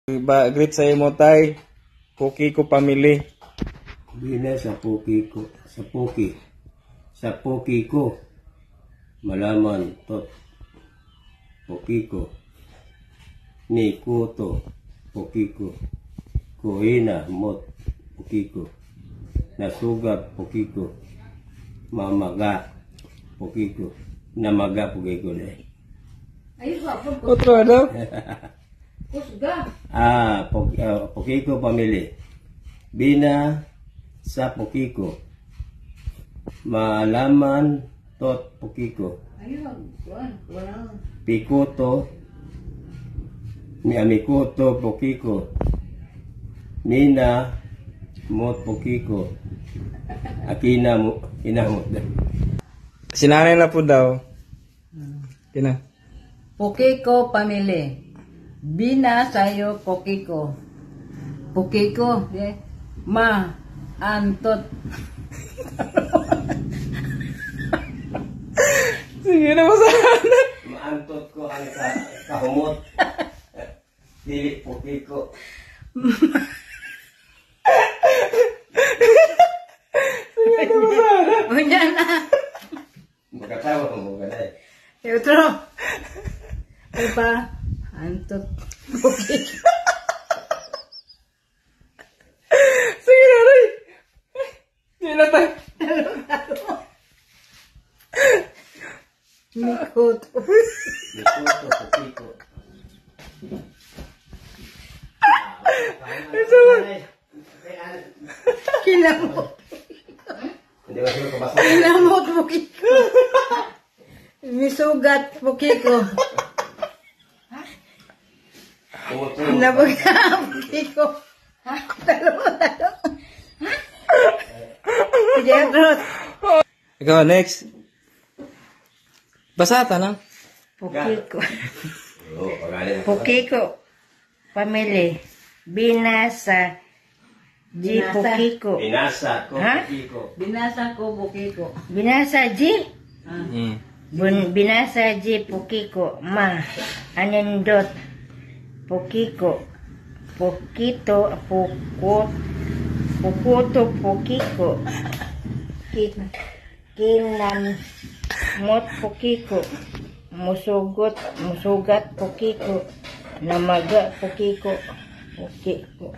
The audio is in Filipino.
Greet sa imo tay. Puki ko family. Bina sa puki ko. Sa puki ko. Malaman tot. Puki ko. Ni kuto. Puki ko. Kuhina mot. Puki ko. Nasugat puki ko. Mamaga. Puki ko. Namaga puki ko na. Otro ano? Pokiko family. Bina sa Pokiko. Malaman tot Pokiko. Pikuto. Mi amikuto Pokiko. Mina mot Pokiko. Akina mo inamot. Sinanay na po daw. Kina. Pokiko family. Bina sayo Pokiko. Pokiko, ma antot. Sige na masana. Maantot ko ang kahumot. Dili Pokiko. Sige na masana. Unya na. Magkatawa mo ganay. Otro. Apa? Antot. Pokiko. Sige na rin. Sige na tayo. Mikuto. Mikuto Pokiko. Isa ba? Kinamot. Hindi ba sila kabasa? Kinamot Pokiko. Misugat Pokiko. Nabaga Pokiko. Talo. Sige, Rod. Ikaw, next. Basata na. Pokiko. Oo, pangalan mo. Pokiko. Family. Binasa. G. Pokiko. Binasa ko Ha? Pokiko. Binasa ko Pokiko. Binasa G. Binasa G. Pokiko. Ma. Anindot. Pokiko. Pokito. Pukuto Pokiko. Kinam. Mot Pokiko. Musugat Pokiko. Namaga Pokiko. Pokiko.